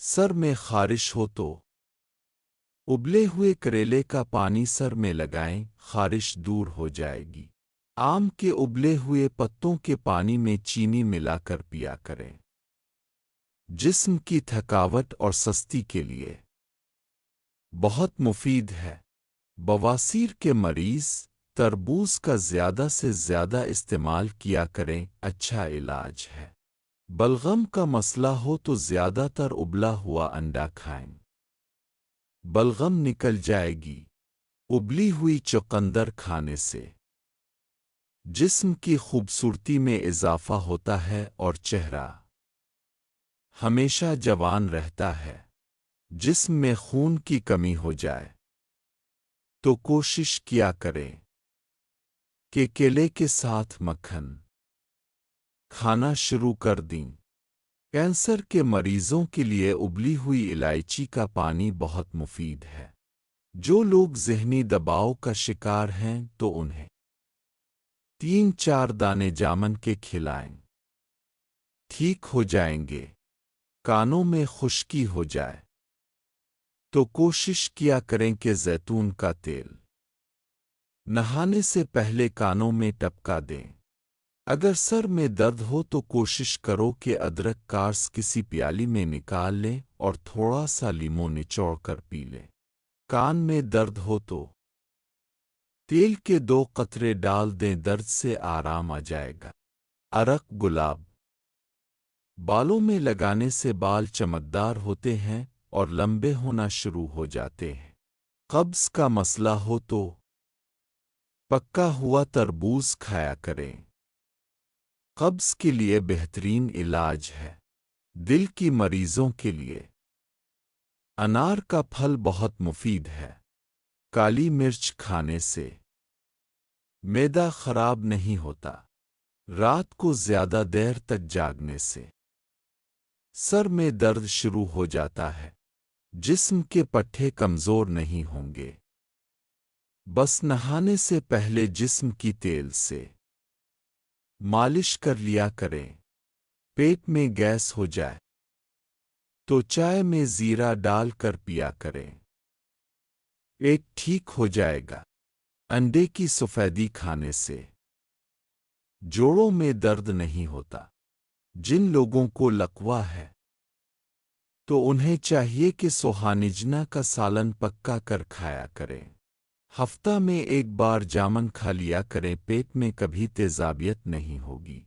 سر میں خارش ہو تو ابلے ہوئے کریلے کا پانی سر میں لگائیں، خارش دور ہو جائے گی۔ آم کے ابلے ہوئے پتوں کے پانی میں چینی ملا کر پیا کریں۔ جسم کی تھکاوٹ اور سستی کے لیے بہت مفید ہے۔ بواسیر کے مریض تربوز کا زیادہ سے زیادہ استعمال کیا کریں، اچھا علاج ہے۔ بلغم کا مسئلہ ہو تو زیادہ تر ابلا ہوا انڈا کھائیں، بلغم نکل جائے گی۔ ابلی ہوئی چقندر کھانے سے جسم کی خوبصورتی میں اضافہ ہوتا ہے اور چہرہ ہمیشہ جوان رہتا ہے۔ جسم میں خون کی کمی ہو جائے تو کوشش کیا کریں کہ کیلے کے ساتھ مکھن کھانا شروع کر دیں۔ کینسر کے مریضوں کے لیے ابلی ہوئی الائچی کا پانی بہت مفید ہے۔ جو لوگ ذہنی دباؤ کا شکار ہیں تو انہیں 3-4 دانے جامن کے کھلائیں، ٹھیک ہو جائیں گے۔ کانوں میں خشکی ہو جائے تو کوشش کیا کریں کہ زیتون کا تیل نہانے سے پہلے کانوں میں ٹپکا دیں۔ اگر سر میں درد ہو تو کوشش کرو کہ ادرک کارس کسی پیالی میں نکال لیں اور تھوڑا سا لیموں نچوڑ کر پی لیں۔ کان میں درد ہو تو تیل کے 2 قطرے ڈال دیں، درد سے آرام آ جائے گا۔ ارق گلاب بالوں میں لگانے سے بال چمکدار ہوتے ہیں اور لمبے ہونا شروع ہو جاتے ہیں۔ قبض کا مسئلہ ہو تو پکا ہوا تربوز کھایا کریں، قبض کے لیے بہترین علاج ہے۔ دل کی مریضوں کے لیے انار کا پھل بہت مفید ہے۔ کالی مرچ کھانے سے معدہ خراب نہیں ہوتا۔ رات کو زیادہ دیر تک جاگنے سے سر میں درد شروع ہو جاتا ہے۔ جسم کے پٹھے کمزور نہیں ہوں گے۔ بس نہانے سے پہلے جسم کی تیل سے مالش کر لیا کریں۔ پیٹ میں گیس ہو جائے تو چائے میں زیرہ ڈال کر پیا کریں، پیٹ ٹھیک ہو جائے گا۔ انڈے کی سفیدی کھانے سے جوڑوں میں درد نہیں ہوتا۔ جن لوگوں کو لقوہ ہے تو انہیں چاہیے کہ سوہانجنا کا سالن پکا کر کھایا کریں۔ ہفتہ میں 1 بار جامن کھا لیا کریں، پیٹ میں کبھی تیزابیت نہیں ہوگی۔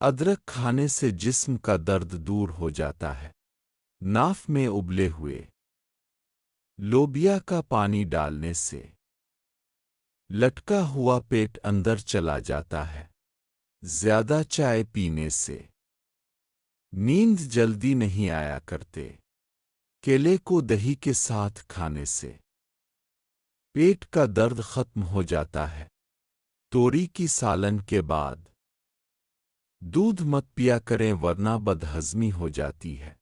ادرک کھانے سے جسم کا درد دور ہو جاتا ہے۔ ناف میں ابلے ہوئے لوبیا کا پانی ڈالنے سے لٹکا ہوا پیٹ اندر چلا جاتا ہے۔ زیادہ چائے پینے سے نیند جلدی نہیں آیا کرتے۔ کیلے کو دہی کے ساتھ کھانے سے پیٹ کا درد ختم ہو جاتا ہے۔ توری کی سالن کے بعد دودھ مت پیا کریں ورنہ بدہضمی ہو جاتی ہے۔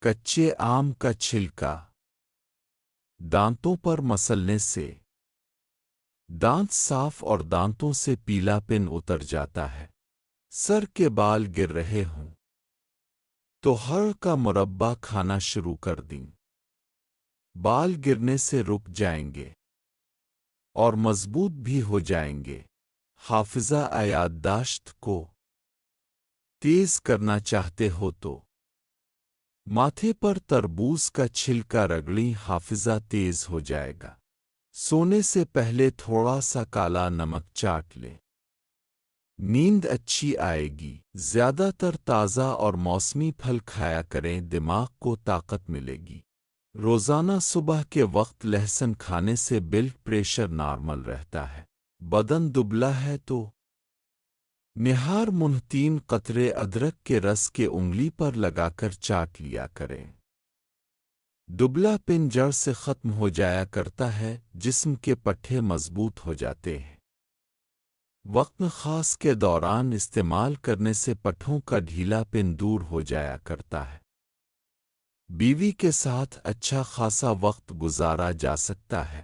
کچے آم کا چھلکا دانتوں پر مسلنے سے دانت صاف اور دانتوں سے پیلا پن اتر جاتا ہے۔ سر کے بال گر رہے ہوں تو ہر کا مربع کھانا شروع کر دیں، بال گرنے سے رک جائیں گے اور مضبوط بھی ہو جائیں گے۔ حافظہ یادداشت کو تیز کرنا چاہتے ہو تو ماتھے پر تربوز کا چھلکا رگڑیں، حافظہ تیز ہو جائے گا۔ سونے سے پہلے تھوڑا سا کالا نمک چاٹ لیں، نیند اچھی آئے گی۔ زیادہ تر تازہ اور موسمی پھل کھایا کریں، دماغ کو طاقت ملے گی۔ روزانہ صبح کے وقت لہسن کھانے سے بلڈ پریشر نارمل رہتا ہے۔ بدن دبلا ہے تو نہار منہ 3 قطرے ادرک کے رس کے انگلی پر لگا کر چاٹ لیا کریں۔ دبلا پن جڑ سے ختم ہو جایا کرتا ہے، جسم کے پٹھے مضبوط ہو جاتے ہیں۔ وقت خاص کے دوران استعمال کرنے سے پٹھوں کا ڈھیلا پن دور ہو جایا کرتا ہے۔ بیوی کے ساتھ اچھا خاصا وقت گزارا جا سکتا ہے۔